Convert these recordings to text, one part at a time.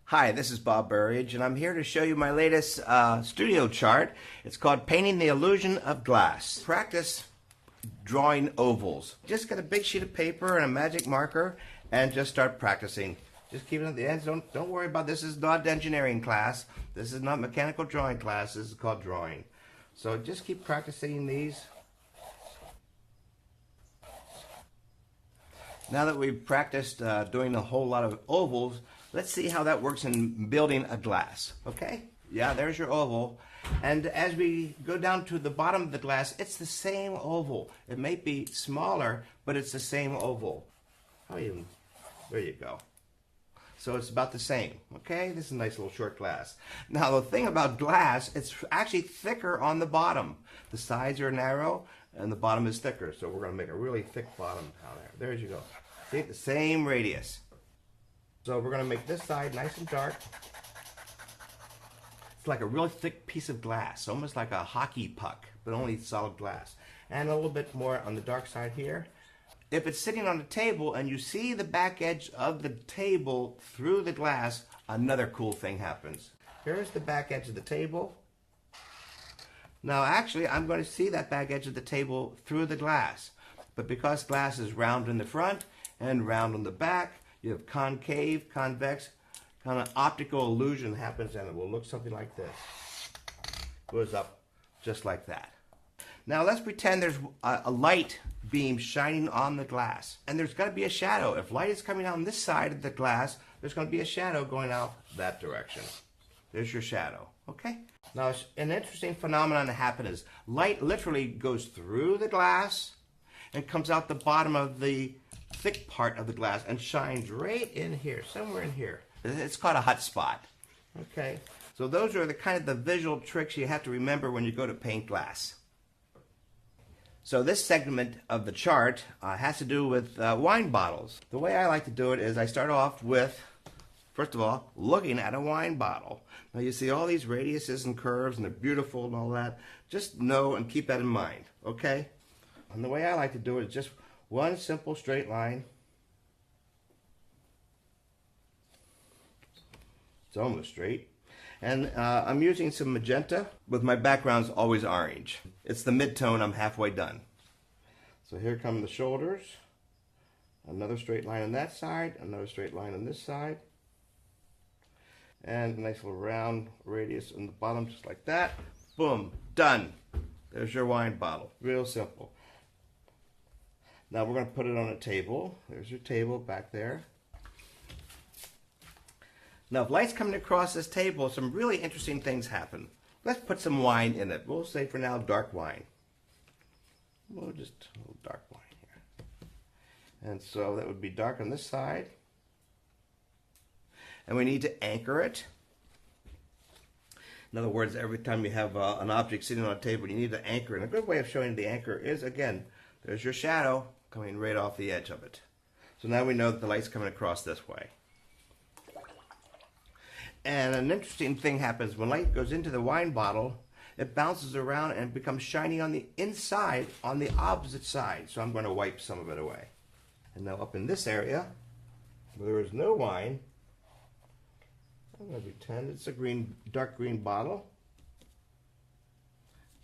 Hi, this is Bob Burridge, and I'm here to show you my latest studio chart. It's called Painting the Illusion of Glass. Practice drawing ovals. Just get a big sheet of paper and a magic marker and just start practicing. Just keep it at the ends. Don't worry about this. This is not engineering class. This is not mechanical drawing class. This is called drawing. So just keep practicing these. Now that we've practiced doing a whole lot of ovals, let's see how that works in building a glass. Okay? Yeah, there's your oval. And as we go down to the bottom of the glass, it's the same oval. It may be smaller, but it's the same oval. There you go. So it's about the same. Okay? This is a nice little short glass. Now the thing about glass, it's actually thicker on the bottom. The sides are narrow and the bottom is thicker. So we're going to make a really thick bottom down there. There you go. See, the same radius. So we're going to make this side nice and dark. It's like a really thick piece of glass, almost like a hockey puck, but only solid glass. And a little bit more on the dark side here. If it's sitting on a table and you see the back edge of the table through the glass, another cool thing happens. Here's the back edge of the table. Now actually I'm going to see that back edge of the table through the glass. But because glass is round in the front and round on the back, you have concave, convex, kind of optical illusion happens, and it will look something like this. Goes up just like that. Now let's pretend there's a light beam shining on the glass, and there's got to be a shadow. If light is coming out on this side of the glass, there's going to be a shadow going out that direction. There's your shadow. Okay? Now an interesting phenomenon that happens is light literally goes through the glass and comes out the bottom of the thick part of the glass and shines right in here, somewhere in here. It's called a hot spot. Okay, so those are the kind of the visual tricks you have to remember when you go to paint glass. So this segment of the chart has to do with wine bottles. The way I like to do it is I start off with, first of all, looking at a wine bottle. Now you see all these radiuses and curves and they're beautiful and all that. Just know and keep that in mind, okay? And the way I like to do it is just one simple straight line. It's almost straight. And I'm using some magenta, but my background's always orange. It's the mid-tone, I'm halfway done. So here come the shoulders. Another straight line on that side, another straight line on this side. And a nice little round radius on the bottom, just like that. Boom, done. There's your wine bottle, real simple. Now we're going to put it on a table. There's your table back there. Now if light's coming across this table, some really interesting things happen. Let's put some wine in it. We'll say for now dark wine. We'll just a little dark wine here. And so that would be dark on this side. And we need to anchor it. In other words, every time you have an object sitting on a table, you need to anchor it. And a good way of showing the anchor is, again, there's your shadow coming right off the edge of it. So now we know that the light's coming across this way. And an interesting thing happens when light goes into the wine bottle, it bounces around and becomes shiny on the inside, on the opposite side. So I'm going to wipe some of it away. And now up in this area, where there is no wine, I'm going to pretend it's a green, dark green bottle.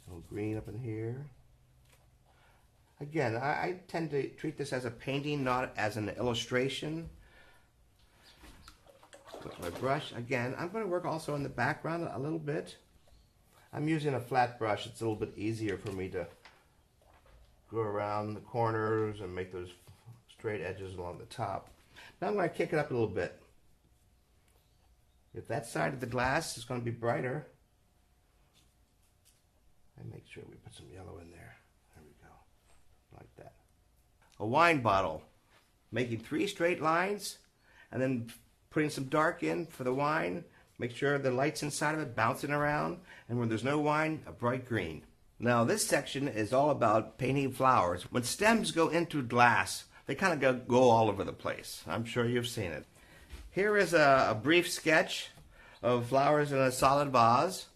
A little green up in here. Again, I tend to treat this as a painting, not as an illustration. With my brush, again, I'm going to work also in the background a little bit. I'm using a flat brush. It's a little bit easier for me to go around the corners and make those straight edges along the top. Now I'm going to kick it up a little bit. If that side of the glass is going to be brighter, I make sure we put some yellow in there. There we go. Like that. A wine bottle, making 3 straight lines and then putting some dark in for the wine. Make sure the light's inside of it bouncing around, and when there's no wine, a bright green. Now this section is all about painting flowers. When stems go into glass, they kind of go all over the place. I'm sure you've seen it. Here is a brief sketch of flowers in a solid vase.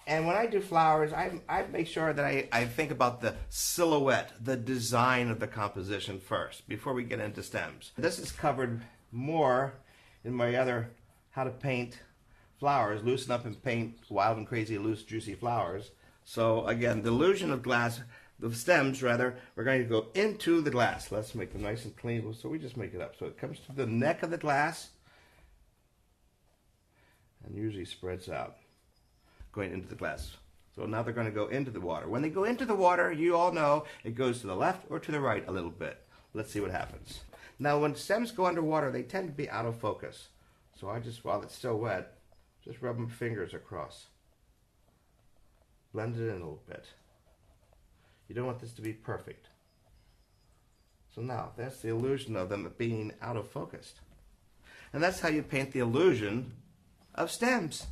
And when I do flowers, I make sure that I think about the silhouette, the design of the composition first, before we get into stems. This is covered more in my other how to paint flowers, loosen up and paint wild and crazy, loose, juicy flowers. So again, the illusion of glass, the stems rather, we're going to go into the glass. Let's make them nice and clean. So we just make it up. So it comes to the neck of the glass and usually spreads out, going into the glass. So now they're going to go into the water. When they go into the water, you all know it goes to the left or to the right a little bit. Let's see what happens. Now when stems go underwater, they tend to be out of focus. So I just, while it's still wet, just rub my fingers across. Blend it in a little bit. You don't want this to be perfect. So now, that's the illusion of them being out of focus. And that's how you paint the illusion of stems.